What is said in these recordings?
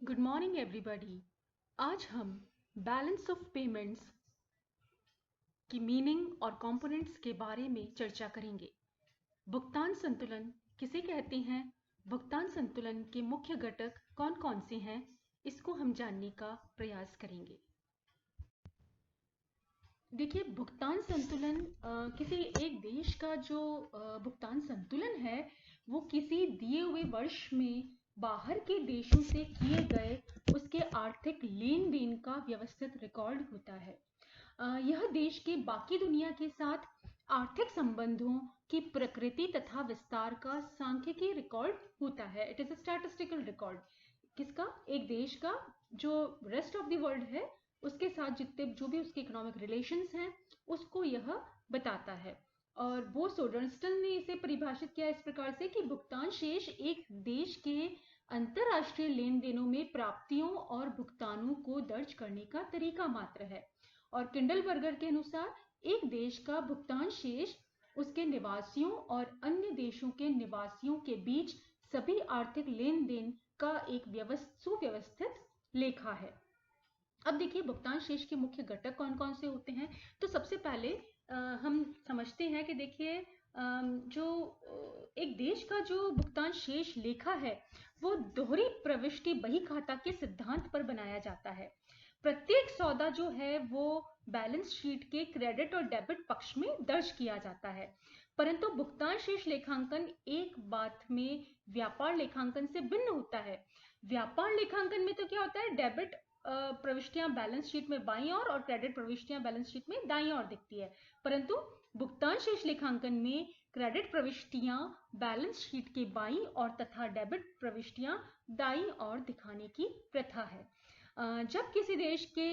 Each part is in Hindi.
Good morning everybody. आज हम बैलेंस ऑफ पेमेंट्स की मीनिंग और कंपोनेंट्स के बारे में चर्चा करेंगे। भुगतान संतुलन किसे कहते हैं, भुगतान संतुलन के मुख्य घटक कौन कौन से हैं, इसको हम जानने का प्रयास करेंगे। देखिए, भुगतान संतुलन किसी एक देश का जो भुगतान संतुलन है वो किसी दिए हुए वर्ष में बाहर के देशों से किए गए उसके आर्थिक लेन देन का व्यवस्थित रिकॉर्ड होता है। यह देश के बाकी दुनिया के साथ आर्थिक संबंधों की प्रकृति तथा विस्तार का सांख्यिकी रिकॉर्ड होता है। It is a statistical record. किसका? एक देश का जो रेस्ट ऑफ द वर्ल्ड है उसके साथ जितने जो भी उसके इकोनॉमिक रिलेशंस हैं उसको यह बताता है। और वो सोडर्स्टन ने इसे परिभाषित किया इस प्रकार से कि भुगतान शेष एक देश के अंतरराष्ट्रीय लेन देनों में प्राप्तियों और भुगतानों को दर्ज करने का तरीका मात्र है। और किंडलबर्गर के अनुसार एक देश का भुगतान शेष उसके निवासियों और अन्य देशों के निवासियों के बीच सभी आर्थिक लेन देन का एक सुव्यवस्थित लेखा है। अब देखिए, भुगतान शेष के मुख्य घटक कौन कौन से होते हैं। तो सबसे पहले हम समझते हैं कि देखिए जो एक देश का जो भुगतान शेष लेखा है वो दोहरी प्रविष्टि बही खाता के सिद्धांत पर बनाया जाता है। प्रत्येक सौदा जो है वो बैलेंस शीट के क्रेडिट और डेबिट पक्ष में दर्ज किया जाता है, परंतु भुगतान शेष लेखांकन एक बात में व्यापार लेखांकन से भिन्न होता है। व्यापार लेखांकन में तो क्या होता है, डेबिट प्रविष्टियां बैलेंस शीट में बाईं ओर और क्रेडिट प्रविष्टियां बैलेंस शीट में दाईं ओर दिखती है, परंतु भुगतान शेष लेखांकन में क्रेडिट प्रविष्टियां बैलेंस शीट के बाईं ओर तथा डेबिट प्रविष्टियां दाईं ओर दिखाने की प्रथा है। जब किसी देश के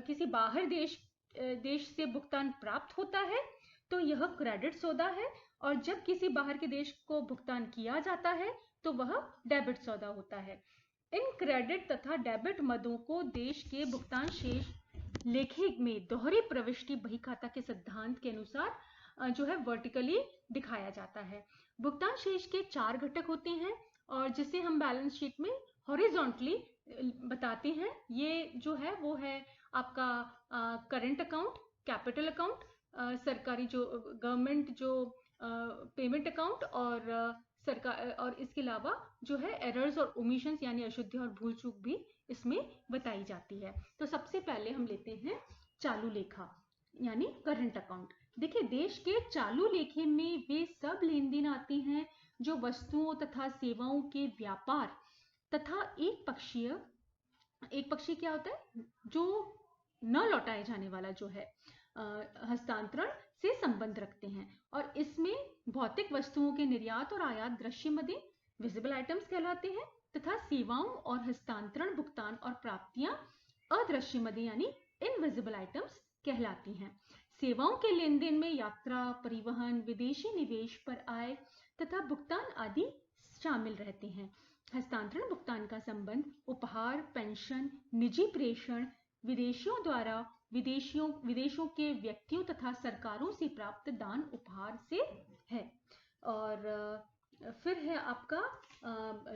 किसी बाहर देश से भुगतान प्राप्त होता है तो यह क्रेडिट सौदा है, और जब किसी बाहर के देश को भुगतान किया जाता है तो वह डेबिट सौदा होता है। इन क्रेडिट तथा डेबिट मदों को देश के भुगतान शेष लेखे में दोहरी प्रविष्टि बही खाता के सिद्धांत के अनुसार जो है वर्टिकली दिखाया जाता है। भुगतान शेष के 4 घटक होते हैं और जिसे हम बैलेंस शीट में हॉरिजॉन्टली बताते हैं। ये जो है वो है आपका करंट अकाउंट, कैपिटल अकाउंट, सरकारी जो गवर्नमेंट जो पेमेंट अकाउंट और सरकार, और इसके अलावा जो है एरर्स और ओमिशंस यानी अशुद्धि और भूल चूक भी इसमें बताई जाती है। तो सबसे पहले हम लेते हैं चालू लेखा यानी करंट अकाउंट। देखिए, देश के चालू लेखे में वे सब लेन देन आते हैं जो वस्तुओं तथा सेवाओं के व्यापार तथा एक पक्षीय क्या होता है, जो न लौटाए जाने वाला जो है हस्तांतरण से संबंध रखते हैं। और इसमें भौतिक वस्तुओं के निर्यात और आयात दृश्य मदें विजिबल आइटम्स कहलाते हैं तथा सेवाओं और हस्तांतरण भुगतान और प्राप्तियां अदृश्य मदें यानी इनविजिबल आइटम्स कहलाती हैं। सेवाओं के लेन देन में यात्रा, परिवहन, विदेशी निवेश पर आय तथा भुगतान आदि शामिल रहते हैं। हस्तांतरण भुगतान का संबंध उपहार, पेंशन, निजी प्रेषण, विदेशियों द्वारा विदेशों के व्यक्तियों तथा सरकारों से प्राप्त दान उपहार से है। और फिर है आपका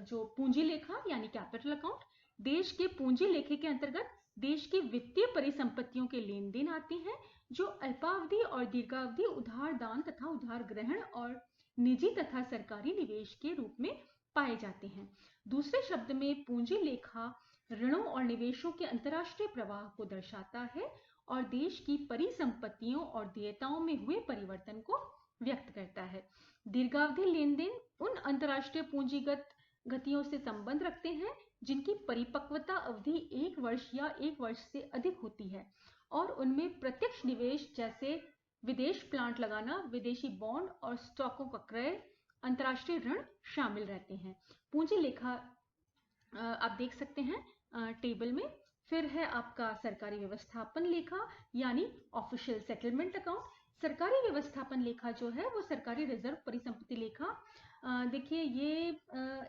जो पूंजी लेखा यानी कैपिटल अकाउंट। देश के पूंजी लेखे के अंतर्गत देश की वित्तीय परिसंपत्तियों के लेन देन आते हैं जो अल्पावधि और दीर्घावधि उधार दान तथा उधार ग्रहण और निजी तथा सरकारी निवेश के रूप में पाए जाते हैं। दूसरे शब्द में पूंजी लेखा ऋणों और निवेशों के अंतरराष्ट्रीय प्रवाह को दर्शाता है और देश की परिसंपत्तियों और देयताओं में हुए परिवर्तन को व्यक्त करता है। दीर्घावधि लेन देन उन अंतरराष्ट्रीय पूंजीगत गतियों से संबंध रखते हैं जिनकी परिपक्वता अवधि 1 वर्ष या 1 वर्ष से अधिक होती है और उनमें प्रत्यक्ष निवेश जैसे विदेश प्लांट लगाना, विदेशी बॉन्ड और स्टॉकों का क्रय, अंतरराष्ट्रीय ऋण शामिल रहते हैं। पूंजी लेखा आप देख सकते हैं टेबल में। फिर है आपका सरकारी व्यवस्थापन लेखा यानी ऑफिशियल सेटलमेंट अकाउंट। सरकारी व्यवस्थापन लेखा जो है वो सरकारी रिजर्व परिसंपत्ति लेखा। देखिए, ये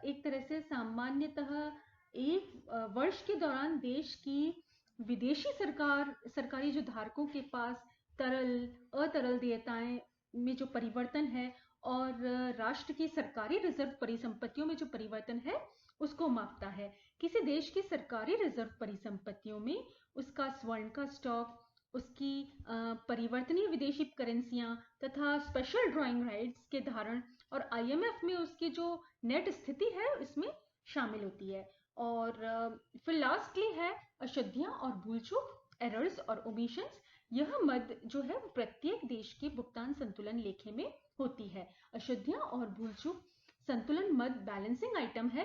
एक तरह से सामान्यतः एक वर्ष के दौरान देश की विदेशी सरकारी जो धारकों के पास तरल अतरल देयताएं में जो परिवर्तन है और राष्ट्र की सरकारी रिजर्व परिसंपत्तियों में जो परिवर्तन है उसको मापता है। किसी देश की सरकारी रिजर्व परिसंपत्तियों में उसका स्वर्ण का स्टॉक, उसकी परिवर्तनीय विदेशी करेंसियां तथा स्पेशल ड्राइंग राइट्स के धारण और IMF में उसकी जो नेट स्थिति है इसमें शामिल होती है। और फिर लास्टली है अशुद्धियां और भूल चूक, एरर्स और ओमिशंस। यह मद जो है वो प्रत्येक देश के भुगतान संतुलन लेखे में होती है। अशुद्धियां और भूल चूक संतुलन मद बैलेंसिंग आइटम है,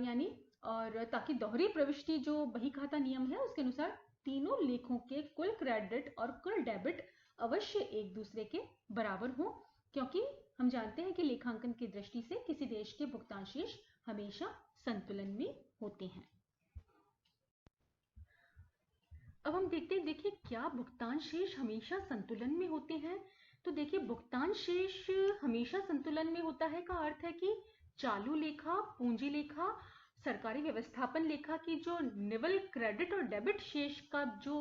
यानी और ताकि दोहरी प्रविष्टि जो बही खाता नियम है उसके अनुसार तीनों लेखों के कुल क्रेडिट और कुल डेबिट अवश्य एक दूसरे के बराबर हो, क्योंकि हम जानते हैं कि लेखांकन की दृष्टि से किसी देश के भुगतान शेष हमेशा संतुलन में होते हैं। अब हम देखते हैं, देखिए क्या भुगतान शेष हमेशा संतुलन में होते हैं। तो देखिए भुगतान शेष हमेशा संतुलन में होता है का अर्थ है कि चालू लेखा, पूंजी लेखा, सरकारी व्यवस्थापन लेखा की जो निवल क्रेडिट और डेबिट शेष का जो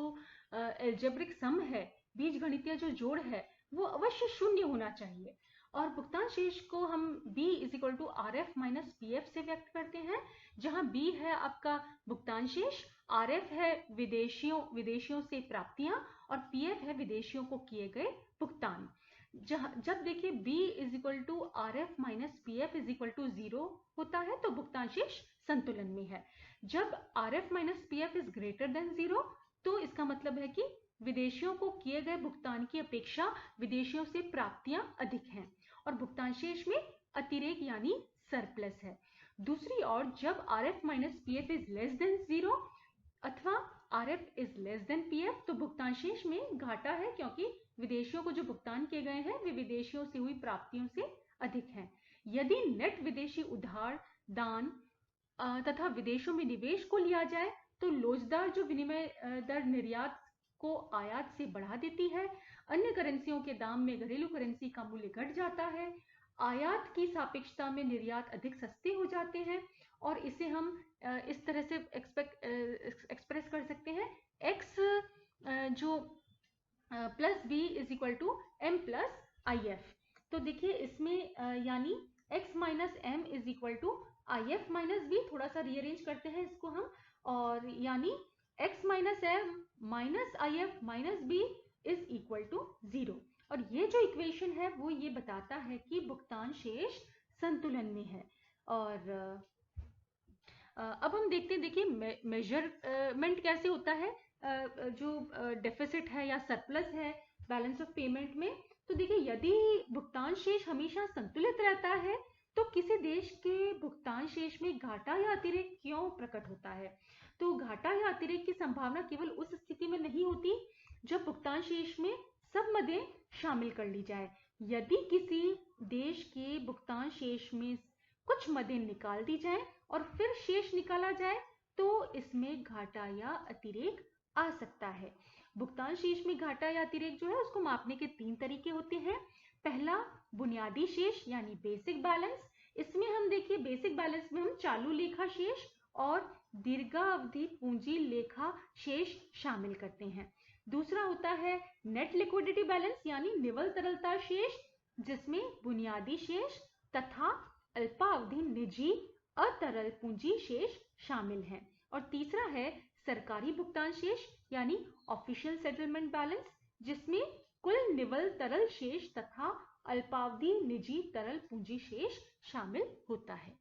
एल्जेब्रिक सम है, बीजगणितीय जो जोड़ है, वो अवश्य शून्य होना चाहिए। और भुगतान शेष को हम B = RF - PF से व्यक्त करते हैं, जहां B है आपका भुगतान शेष, RF है विदेशियों से प्राप्तियां और PF है विदेशियों को किए गए भुगतान। जब देखिए B = RF - PF = 0 होता है तो भुगतान शेष संतुलन में है। जब RF - PF is greater than 0 तो इसका मतलब है कि विदेशियों को किए गए भुगतान की अपेक्षा विदेशियों से प्राप्तियां अधिक हैं और भुगतान शेष में अतिरेक यानी सरप्लस है। दूसरी ओर जब RF - PF is less than 0 अथवा RF is less than PF तो भुगतान शेष में घाटा है, क्योंकि विदेशियों को जो भुगतान किए गए हैं वे विदेशियों से हुई प्राप्तियों से अधिक हैं। यदि नेट विदेशी उधार, दान तथा विदेशों में निवेश को लिया जाए तो लोचदार जो विनिमय दर निर्यात को आयात से बढ़ा देती है। अन्य करेंसियों के दाम में घरेलू करेंसी का मूल्य घट जाता है। आयात की सापेक्षता में निर्यात अधिक सस्ते हो जाते हैं और इसे हम इस तरह से एक्सप्रेस कर सकते हैं, x जो प्लस b = m + IF। तो देखिए इसमें यानी x - m = IF - b, थोड़ा सा रीअरेंज करते हैं इसको हम, और यानी x - m - IF - b = 0। और ये जो इक्वेशन है वो ये बताता है कि भुगतान शेष संतुलन में है। और अब हम देखते हैं, देखिए मेजरमेंट कैसे होता है जो डेफिसिट है या सरप्लस है बैलेंस ऑफ पेमेंट में। तो देखिए यदि भुगतान शेष हमेशा संतुलित रहता है तो किसी देश के भुगतान शेष में घाटा या अतिरेक क्यों प्रकट होता है। तो घाटा या अतिरेक की संभावना केवल उस स्थिति में नहीं होती जब भुगतान शेष में सब मदें शामिल कर ली जाए। यदि किसी देश के भुगतान शेष में कुछ मदें निकाल दी जाए और फिर शेष निकाला जाए तो इसमें घाटा या अतिरेक आ सकता है। भुगतान शेष में घाटा या अतिरेक जो है उसको मापने के 3 तरीके होते हैं। पहला बुनियादी शेष यानी बेसिक बैलेंस। इसमें हम देखिए बेसिक बैलेंस में हम चालू लेखा शेष और दीर्घावधि पूंजी लेखा शेष शामिल करते हैं। दूसरा होता है नेट लिक्विडिटी बैलेंस यानी निवल तरलता शेष, जिसमें बुनियादी शेष तथा अल्पावधि निजी अतरल पूंजी शेष शामिल हैं। और तीसरा है सरकारी भुगतान शेष यानी ऑफिशियल सेटलमेंट बैलेंस, जिसमें कुल निवल तरल शेष तथा अल्पावधि निजी तरल पूंजी शेष शामिल होता है।